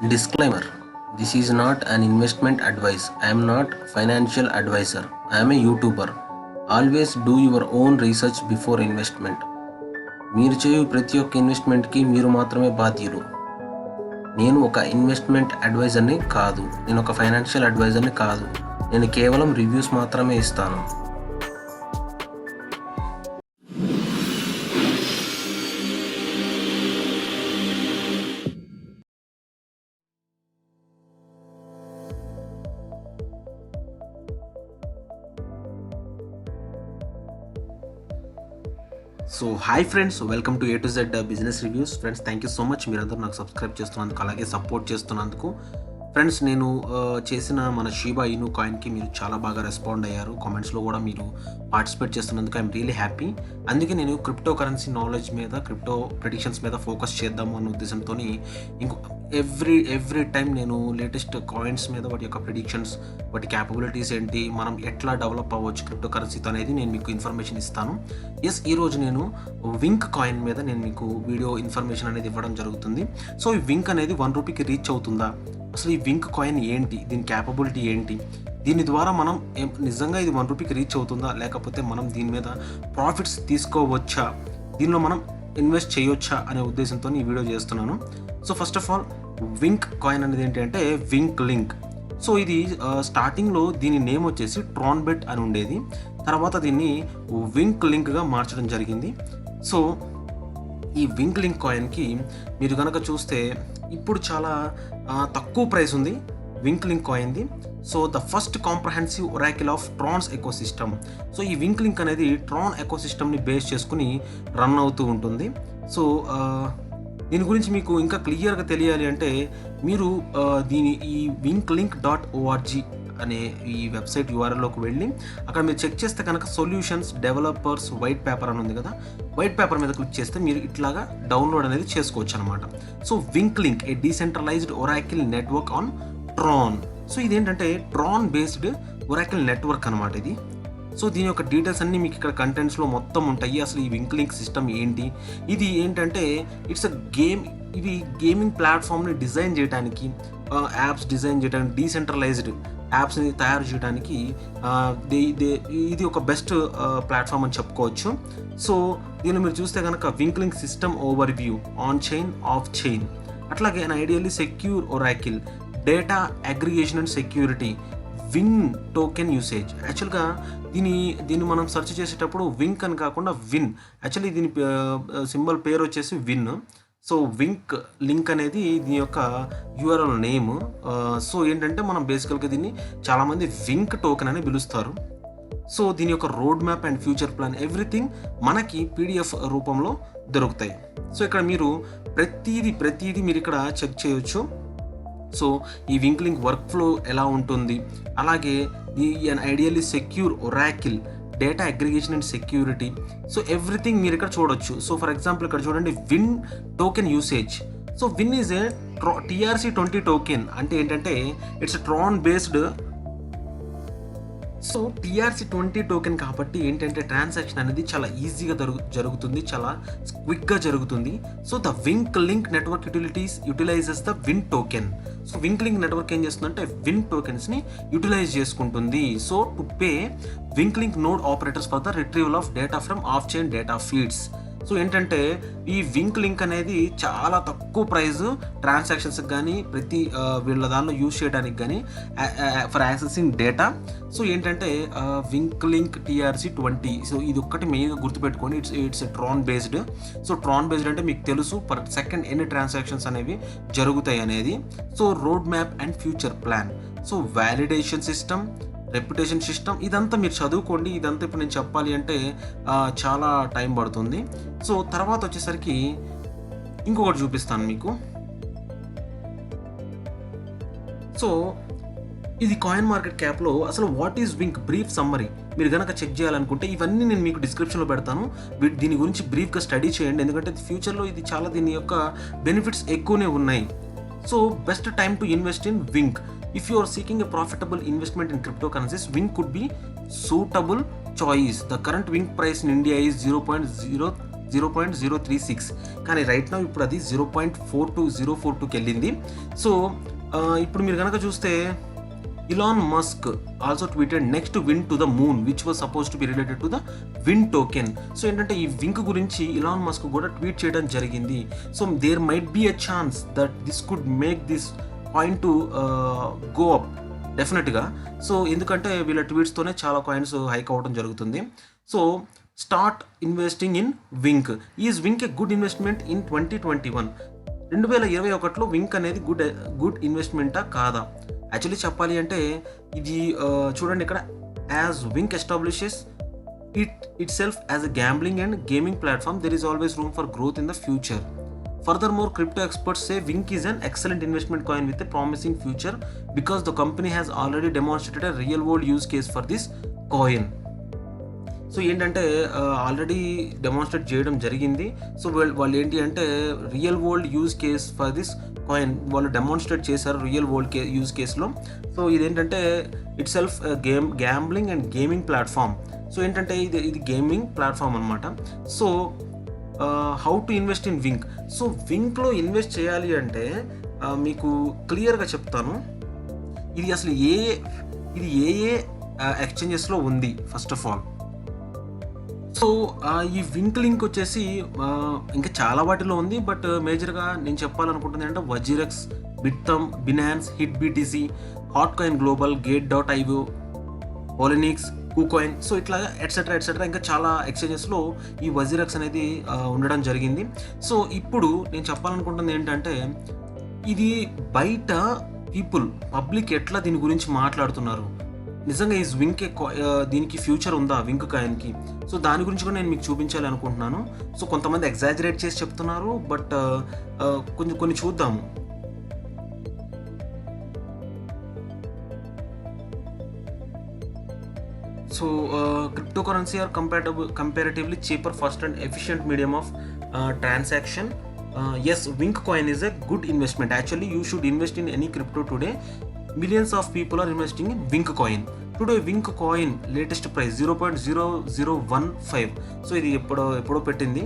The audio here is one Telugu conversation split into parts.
Disclaimer: This is not an investment advice. I am not financial advisor. I am a YouTuber. Always do your own research before investment. మీరు చేయు ప్రతి ఒక్క ఇన్వెస్ట్మెంట్కి మీరు మాత్రమే బాధ్యులు. నేను ఒక ఇన్వెస్ట్మెంట్ అడ్వైజర్ని కాదు. నేను ఒక ఫైనాన్షియల్ అడ్వైజర్ని కాదు. నేను కేవలం రివ్యూస్ మాత్రమే ఇస్తాను. So hi friends, welcome to A to Z business reviews. Friends, thank you so much మీరందరూ నాకు సబ్స్క్రైబ్ చేస్తున్నందుకు, అలాగే సపోర్ట్ చేస్తున్నందుకు. ఫ్రెండ్స్, నేను చేసిన మన షీబా ఇను కాయిన్కి మీరు చాలా బాగా రెస్పాండ్ అయ్యారు. కామెంట్స్లో కూడా మీరు పార్టిసిపేట్ చేస్తున్నందుకు ఐఎమ్ రియలీ హ్యాపీ. అందుకే నేను క్రిప్టో కరెన్సీ నాలెడ్జ్ మీద, క్రిప్టో ప్రెడిక్షన్స్ మీద ఫోకస్ చేద్దాము అన్న ఉద్దేశంతో ఇంకో ఎవ్రీ టైం నేను లేటెస్ట్ కాయిన్స్ మీద వాటి యొక్క ప్రిడిక్షన్స్, వాటి క్యాపబిలిటీస్ ఏంటి, మనం ఎట్లా డెవలప్ అవ్వచ్చు క్రిప్టో కరెన్సీతో అనేది నేను మీకు ఇన్ఫర్మేషన్ ఇస్తాను. ఈరోజు నేను వింక్ కాయిన్ మీద నేను మీకు వీడియో ఇన్ఫర్మేషన్ అనేది ఇవ్వడం జరుగుతుంది. సో ఈ వింక్ అనేది ₹1 రీచ్ అవుతుందా, అసలు ఈ వింక్ కాయిన్ ఏంటి, దీని క్యాపబిలిటీ ఏంటి, దీని ద్వారా మనం నిజంగా ఇది ₹1 రీచ్ అవుతుందా, లేకపోతే మనం దీని మీద ప్రాఫిట్స్ తీసుకోవచ్చా, దీనిలో మనం ఇన్వెస్ట్ చేయొచ్చా అనే ఉద్దేశంతో ఈ వీడియో చేస్తున్నాను. So first of all, wink coin అనేది ఏంటి అంటే వింక్ లింక్. సో ఇది స్టార్టింగ్లో దీని నేమ్ వచ్చేసి ట్రాన్ బెట్ అని ఉండేది. తర్వాత దీన్ని వింక్ లింక్గా మార్చడం జరిగింది. సో ఈ వింక్ లింక్ కాయిన్కి మీరు కనుక చూస్తే ఇప్పుడు చాలా తక్కువ ప్రైస్ ఉంది వింక్ లింక్ కాయిన్ది. So the first comprehensive oracle of Tron's ecosystem. So ఈ వింక్ లింక్ అనేది ట్రాన్ ఎకోసిస్టమ్ని బేస్ చేసుకుని రన్ అవుతూ ఉంటుంది. సో దీని గురించి మీకు ఇంకా క్లియర్గా తెలియాలి అంటే మీరు ఈ winklink.org అనే ఈ వెబ్సైట్ URLలోకి వెళ్ళి అక్కడ మీరు చెక్ చేస్తే కనుక సొల్యూషన్స్ డెవలపర్స్ వైట్ పేపర్ అని ఉంది కదా, వైట్ పేపర్ మీద క్లిక్ చేస్తే మీరు ఇట్లాగా డౌన్లోడ్ అనేది చేసుకోవచ్చు అనమాట. So wink link, A decentralised Oracle network on Tron. So ఇదేంటంటే ట్రాన్ బేస్డ్ ఒరాకిల్ నెట్వర్క్ అనమాట ఇది. సో దీని యొక్క డీటెయిల్స్ అన్నీ మీకు ఇక్కడ కంటెంట్స్లో మొత్తం ఉంటాయి. అసలు ఈ వింక్ లింక్ సిస్టమ్ ఏంటి, ఇది ఏంటంటే ఇట్స్ అ గేమ్. ఇవి గేమింగ్ ప్లాట్ఫామ్ని డిజైన్ చేయడానికి, యాప్స్ డిజైన్ చేయడానికి, డీసెంట్రలైజ్డ్ యాప్స్ని తయారు చేయడానికి ఇది ఒక బెస్ట్ ప్లాట్ఫామ్ అని చెప్పుకోవచ్చు. సో దీన్ని మీరు చూస్తే కనుక Wink Link system overview, on chain, off chain, అట్లాగే and ideally secure oracle, data aggregation and security, విన్ టోకెన్ యూసేజ్. యాక్చువల్గా దీన్ని మనం సెర్చ్ చేసేటప్పుడు వింక్ అని కాకుండా విన్, యాక్చువల్లీ దీని సింబల్ పేరు వచ్చేసి విన్. సో వింక్ లింక్ అనేది దీని యొక్క URL నేమ్. సో ఏంటంటే మనం బేసికల్గా దీన్ని చాలామంది వింక్ టోకెన్ అని పిలుస్తారు. సో దీని యొక్క road map and future plan everything మనకి PDF రూపంలో దొరుకుతాయి. సో ఇక్కడ మీరు ప్రతిదీ మీరు ఇక్కడ చెక్ చేయొచ్చు. సో ఈ వింక్ లింక్ వర్క్ ఫ్లో ఎలా ఉంటుంది, అలాగే ideally secure oracle, data aggregation and security, so everything మీరు ఇక్కడ చూడొచ్చు. సో ఫర్ ఎగ్జాంపుల్ ఇక్కడ చూడండి, win token usage. So win is a TRC20 token. అంటే ఏంటంటే it's Tron based. So TRC20 token కాబట్టి ఏంటంటే ట్రాన్సాక్షన్ అనేది చాలా ఈజీగా జరుగుతుంది, చాలా క్విక్గా జరుగుతుంది. So the wink link network utilizes the win token. So wink link network ఏం చేస్తుందంటే విన్ టోకెన్స్ని యూటిలైజ్ చేసుకుంటుంది. So to pay wink link node operators for the retrieval of data from off chain data feeds. So ఏంటంటే ఈ వింక్ లింక్ అనేది చాలా తక్కువ ప్రైస్ ట్రాన్సాక్షన్స్కి కానీ వీళ్ళ దానిలో యూజ్ చేయడానికి కానీ ఫర్ యాక్సెసింగ్ డేటా. సో ఏంటంటే వింక్ లింక్ TRC20. సో ఇది ఒక్కటి మెయిన్గా గుర్తుపెట్టుకోండి, it's Tron based. So Tron based అంటే మీకు తెలుసు పర్ సెకండ్ ఎన్ని ట్రాన్సాక్షన్స్ అనేవి జరుగుతాయి అనేది. So road map and future plan, so validation system, reputation system, ఇదంతా మీరు చదువుకోండి. ఇదంతా ఇప్పుడు నేను చెప్పాలి అంటే చాలా టైం పడుతుంది. సో తర్వాత వచ్చేసరికి ఇంకొకటి చూపిస్తాను మీకు. సో ఇది కాయిన్ మార్కెట్ క్యాప్లో అసలు what is wink brief summary మీరు కనుక చెక్ చేయాలనుకుంటే ఇవన్నీ నేను మీకు డిస్క్రిప్షన్లో పెడతాను. దీని గురించి బ్రీఫ్గా స్టడీ చేయండి, ఎందుకంటే ఫ్యూచర్లో ఇది చాలా దీని యొక్క బెనిఫిట్స్ ఎక్కువనే ఉన్నాయి. So best time to invest in wink. If you are seeking a profitable investment in cryptocurrencies, Wink could be suitable choice. The current Wink price in India is 0.036, కానీ రైట్ నౌ ఇప్పుడు అది 0.42 వెళ్ళింది. సో ఇప్పుడు మీరు కనుక చూస్తే Elon Musk also tweeted next win to the moon which was suppose to be related to the win token. So ఏంటంటే ఈ వింక్ గురించి ఇలాన్ మస్క్ కూడా ట్వీట్ చేయడం జరిగింది. So there might be a chance that this could make this coin to go up డెఫినెట్గా. సో ఎందుకంటే వీళ్ళ ట్వీట్స్తోనే చాలా కాయిన్స్ హైక్ అవ్వడం జరుగుతుంది. So start investing in Wink. Is Wink a good investment in 2021? 2021లో వింక్ అనేది గుడ్ ఇన్వెస్ట్మెంటా కాదా? యాక్చువల్లీ చెప్పాలి అంటే ఇది చూడండి ఇక్కడ, as Wink establishes itself as a gambling and gaming platform, there is always room for growth in the future. Furthermore, crypto experts say Wink is an excellent investment coin with a promising future because the company has already demonstrated a real world use case for this coin. So ఏంటంటే ఆల్రెడీ డెమాన్స్ట్రేట్ చేయడం జరిగింది. సో వాళ్ళు ఏంటి అంటే real world use case for this coin వాళ్ళు డెమాన్స్ట్రేట్ చేశారు రియల్ వరల్డ్ యూజ్ కేస్లో. సో ఇదేంటంటే itself gambling and gaming platform. So ఏంటంటే ఇది గేమింగ్ ప్లాట్ఫామ్ అనమాట. So how to invest in Wink. So వింక్లో ఇన్వెస్ట్ చేయాలి అంటే మీకు క్లియర్గా చెప్తాను. ఇది అసలు ఏ ఎక్స్చేంజెస్లో ఉంది ఫస్ట్ ఆఫ్ ఆల్. సో ఈ వింక్ లింక్ వచ్చేసి ఇంకా చాలా వాటిలో ఉంది, బట్ మేజర్గా నేను చెప్పాలనుకుంటుంది అంటే WazirX, Bithumb, Binance, HitBTC, Hotcoin Global, గేట్.io, ఓలినిక్స్, కూకాయిన్. సో ఇట్లా ఎట్సెట్రా ఇంకా చాలా ఎక్స్చేంజెస్లో ఈ వజీరెక్స్ అనేది ఉండడం జరిగింది. సో ఇప్పుడు నేను చెప్పాలనుకుంటుంది ఏంటంటే ఇది బయట పబ్లిక్ ఎట్లా దీని గురించి మాట్లాడుతున్నారు, నిజంగా ఈ వింక్ దీనికి ఫ్యూచర్ ఉందా వింక్ కాయిన్కి. సో దాని గురించి కూడా నేను మీకు చూపించాలి అనుకుంటున్నాను. సో కొంతమంది ఎగ్జాజరేట్ చేసి చెప్తున్నారు, బట్ కొన్ని చూద్దాము. So cryptocurrency are comparatively cheaper, fast and efficient medium of transaction. Yes, Wink coin is a good investment. Actually, you should invest in any crypto today. Millions of people are investing in Wink coin. Today Wink coin latest price 0.0015. So ఇది ఎప్పుడో పెట్టింది.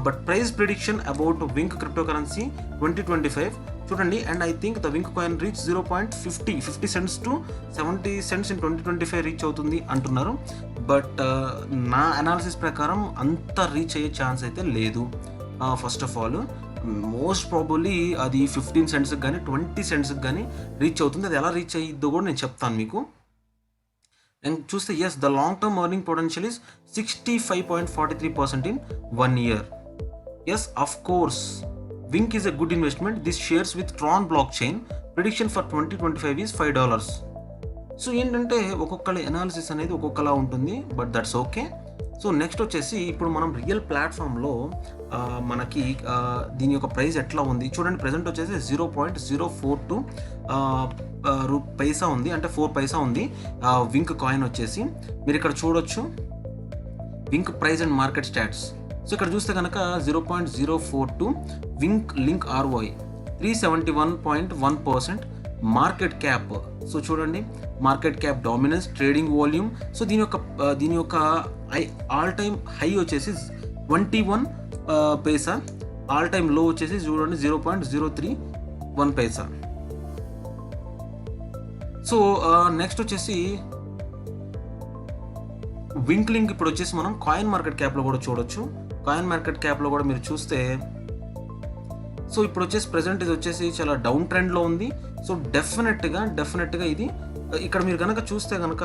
But price prediction about wink crypto currency 2025 చూడండి. And I think the wink coin reach 0.50 cents to 70 cents in 2025 reach అవుతుంది అంటున్నారు. బట్ నా అనాలిసిస్ ప్రకారం అంత రీచ్ అయ్యే ఛాన్స్ అయితే లేదు. First of all most probably అది 15 cents కానీ 20 cents కానీ రీచ్ అవుతుంది. అది ఎలా రీచ్ అయ్యిద్దో కూడా నేను చెప్తాను మీకు. అండ్ చూస్తే yes, the long term earning potential is 65.43% in 1 year. Yes, of course, Wink is a good investment. This shares with Tron blockchain. Prediction for 2025 is $5. So ఏంటంటే ఒక్కొక్కళ్ళ ఎనాలిసిస్ అనేది ఒక్కొక్కలా ఉంటుంది, but that's okay. So next వచ్చేసి ఇప్పుడు మనం రియల్ ప్లాట్ఫామ్లో మనకి దీని యొక్క ప్రైస్ ఎట్లా ఉంది చూడండి. ప్రజెంట్ వచ్చేసి 0.042 పైసా ఉంది, అంటే 4 పైసా ఉంది వింక్ కాయిన్ వచ్చేసి. మీరు ఇక్కడ చూడొచ్చు Wink price and market stats. So ఇక్కడ చూస్తే కనుక 0.042 Wink Link ROI 371.1%. Market cap, so చూడండి market cap, dominance, trading volume. So దీని యొక్క ఆల్ టైమ్ హై వచ్చేసి 21 పైసా, ఆల్ టైమ్ లో వచ్చేసి చూడండి 0.031 పైసా. సో నెక్స్ట్ వచ్చేసి వింక్ లింక్ ఇప్పుడు వచ్చేసి మనం కాయిన్ మార్కెట్ క్యాప్లో కూడా చూడొచ్చు. కాయిన్ మార్కెట్ క్యాప్లో కూడా మీరు చూస్తే సో ఇప్పుడు వచ్చేసి ప్రెసెంట్ ఇది వచ్చేసి చాలా డౌన్ ట్రెండ్లో ఉంది. సో డెఫినెట్గా ఇది ఇక్కడ మీరు కనుక చూస్తే కనుక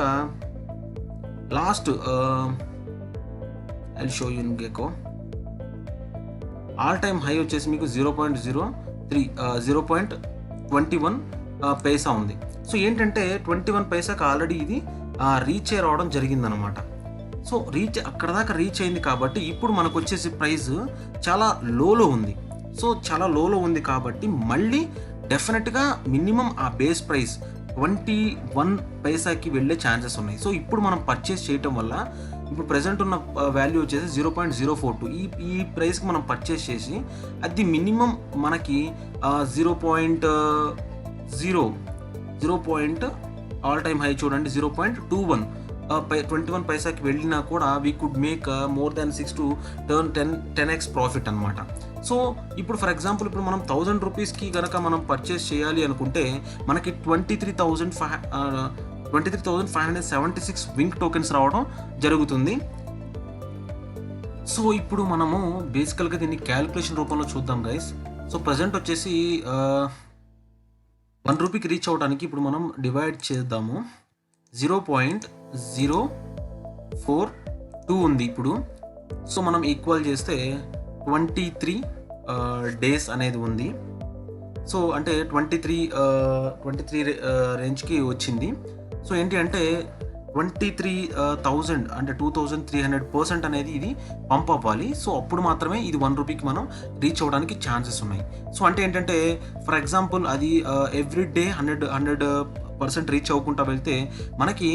last I show you in gecko all time high వచ్చేసి మీకు 0.21 పైసా ఉంది. సో ఏంటంటే 21 పైసాకి ఆల్రెడీ ఇది రీచ్ రావడం జరిగిందనమాట. సో అక్కడ దాకా రీచ్ అయింది కాబట్టి ఇప్పుడు మనకు వచ్చేసి ప్రైస్ చాలా లోలో ఉంది. సో చాలా లోలో ఉంది కాబట్టి మళ్ళీ డెఫినెట్గా మినిమం ఆ బేస్ ప్రైస్ 21 పైసాకి వెళ్ళే ఛాన్సెస్ ఉన్నాయి. సో ఇప్పుడు మనం పర్చేస్ చేయటం వల్ల ఇప్పుడు ప్రెసెంట్ ఉన్న వాల్యూ వచ్చేసి 0.042. ఈ ప్రైస్కి మనం పర్చేస్ చేసి అది మినిమం మనకి 0.0 ఆల్ టైమ్ హై చూడండి 0.21 21 పైసాకి వెళ్ళినా కూడా we could make more than 6 to 10x profit అనమాట. సో ఇప్పుడు ఫర్ ఎగ్జాంపుల్ ఇప్పుడు మనం 1000 రూపీస్కి కనుక మనం పర్చేస్ చేయాలి అనుకుంటే మనకి 23,576 వింక్ టోకెన్స్ రావడం జరుగుతుంది. సో ఇప్పుడు మనము బేసికల్గా దీన్ని క్యాలిక్యులేషన్ రూపంలో చూద్దాం గైస్. సో ప్రజెంట్ వచ్చేసి 1 రూపీకి రీచ్ అవ్వడానికి ఇప్పుడు మనం డివైడ్ చేద్దాము. 0.042 ఉంది ఇప్పుడు. సో మనం ఈక్వల్ చేస్తే 23 డేస్ అనేది ఉంది. సో అంటే 23 రేంజ్కి వచ్చింది. సో ఏంటి అంటే 23,000 అంటే 2,300% అనేది ఇది పంప్ అవ్వాలి. సో అప్పుడు మాత్రమే ఇది 1 రూపీకి మనం రీచ్ అవ్వడానికి ఛాన్సెస్ ఉన్నాయి. సో అంటే ఏంటంటే ఫర్ ఎగ్జాంపుల్ అది ఎవ్రీ డే 100% రీచ్ అవ్వకుండా వెళ్తే మనకి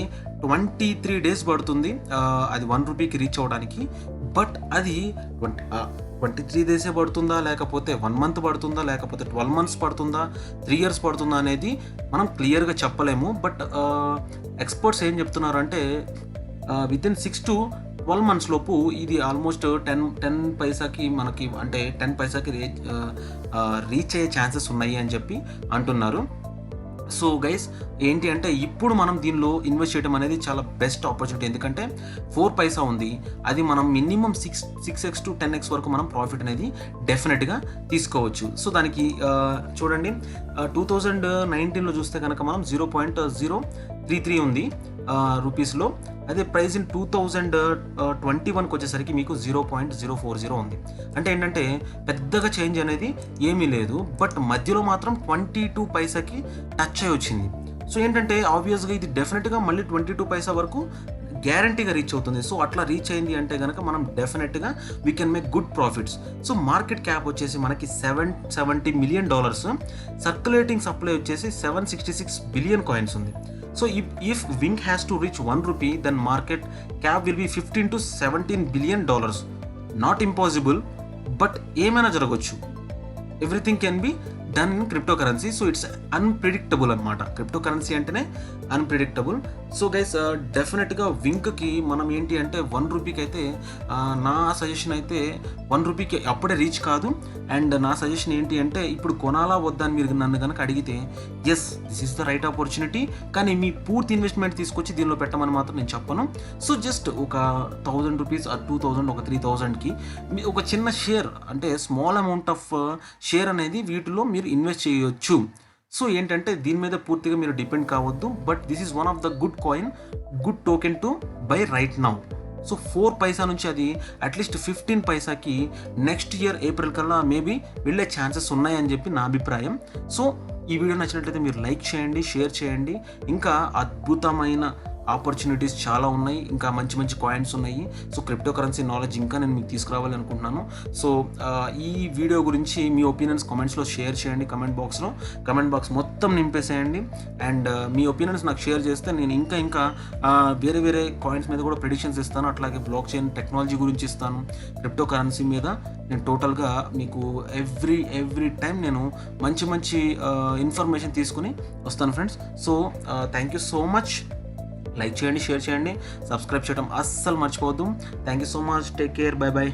23 డేస్ పడుతుంది అది 1 రూపీకి రీచ్ అవ్వడానికి. బట్ అది 23 డేసే పడుతుందా, లేకపోతే 1 మంత్ పడుతుందా, లేకపోతే 12 మంత్స్ పడుతుందా, 3 ఇయర్స్ పడుతుందా అనేది మనం క్లియర్గా చెప్పలేము. బట్ ఎక్స్పర్ట్స్ ఏం చెప్తున్నారు అంటే వితిన్ 6 to 12 months లోపు ఇది ఆల్మోస్ట్ 10 పైసాకి మనకి అంటే 10 పైసాకి రీచ్ అయ్యే ఛాన్సెస్ ఉన్నాయి అని చెప్పి అంటున్నారు. సో గైస్ ఏంటి అంటే ఇప్పుడు మనం దీనిలో ఇన్వెస్ట్ చేయడం అనేది చాలా బెస్ట్ ఆపర్చునిటీ. ఎందుకంటే 4 పైసా ఉంది, అది మనం మినిమం 6x to 10x వరకు మనం ప్రాఫిట్ అనేది డెఫినెట్గా తీసుకోవచ్చు. సో దానికి చూడండి 2019లో చూస్తే కనుక మనం 0.033 ఉంది రూపీస్లో. అదే ప్రైస్ ఇన్ 2021కి వచ్చేసరికి మీకు 0.040 ఉంది. అంటే ఏంటంటే పెద్దగా చేంజ్ అనేది ఏమీ లేదు. బట్ మధ్యలో మాత్రం 22 పైసాకి టచ్ అయి వచ్చింది. సో ఏంటంటే ఆబ్వియస్గా ఇది డెఫినెట్గా మళ్ళీ 22 పైసా వరకు గ్యారంటీగా రీచ్ అవుతుంది. సో అట్లా రీచ్ అయింది అంటే కనుక మనం డెఫినెట్గా we can make good profits. So market cap వచ్చేసి మనకి $770 million, సర్క్యులేటింగ్ సప్లై వచ్చేసి 766 బిలియన్ కాయిన్స్ ఉంది. So if Wink has to reach 1 rupee, then market cap will be $15 to $17 billion. Not impossible, but ఏమైనా జరగవచ్చు. Everything can be done in crypto currency. So it's unpredictable అనమాట. క్రిప్టో కరెన్సీ అంటేనే అన్ప్రిడిక్టబుల్. సో గైస్ డెఫినెట్గా వింక్కి మనం ఏంటి అంటే 1 రూపీకి అయితే నా సజెషన్ అయితే 1 రూపీకి అప్పుడే రీచ్ కాదు. అండ్ నా సజెషన్ ఏంటి అంటే ఇప్పుడు కొనాలా వద్దా అని మీరు నన్ను కనుక అడిగితే yes this is the right opportunity, కానీ మీ పూర్తి ఇన్వెస్ట్మెంట్ తీసుకొచ్చి దీనిలో పెట్టమని మాత్రం నేను చెప్పను. సో జస్ట్ ఒక 1,000 రూపీస్ ఆ 2,000 ఒక 3,000కి ఒక చిన్న షేర్ అంటే స్మాల్ అమౌంట్ ఆఫ్ షేర్ అనేది వీటిలో మీరు ఇన్వెస్ట్ చేయొచ్చు. సో ఏంటంటే దీని మీద పూర్తిగా మీరు డిపెండ్ కావద్దు. But this is one of the good coin, good token to buy right now. So 4 పైసా నుంచి అది అట్లీస్ట్ 15 పైసాకి నెక్స్ట్ ఇయర్ ఏప్రిల్ కల్లా మేబీ వెళ్ళే ఛాన్సెస్ ఉన్నాయని చెప్పి నా అభిప్రాయం. సో ఈ వీడియో నచ్చినట్లయితే మీరు లైక్ చేయండి, షేర్ చేయండి. ఇంకా అద్భుతమైన ఆపర్చునిటీస్ చాలా ఉన్నాయి, ఇంకా మంచి మంచి కాయిన్స్ ఉన్నాయి. సో క్రిప్టో కరెన్సీ నాలెడ్జ్ ఇంకా నేను మీకు తీసుకురావాలి అనుకుంటున్నాను. సో ఈ వీడియో గురించి మీ ఒపీనియన్స్ కామెంట్స్లో షేర్ చేయండి. కమెంట్ బాక్స్ మొత్తం నింపేసేయండి. అండ్ మీ ఒపీనియన్స్ నాకు షేర్ చేస్తే నేను ఇంకా వేరే వేరే కాయిన్స్ మీద కూడా ప్రెడిక్షన్స్ ఇస్తాను. అట్లాగే బ్లాక్ చైన్ టెక్నాలజీ గురించి ఇస్తాను. క్రిప్టో కరెన్సీ మీద నేను టోటల్గా మీకు ఎవ్రీ టైం నేను మంచి ఇన్ఫర్మేషన్ తీసుకుని వస్తాను friends. So thank you so much. Like చేయండి, షేర్ చేయండి, సబ్స్క్రైబ్ చేయడం అస్సలు మర్చిపోవద్దు. Thank you so much. Take care. By.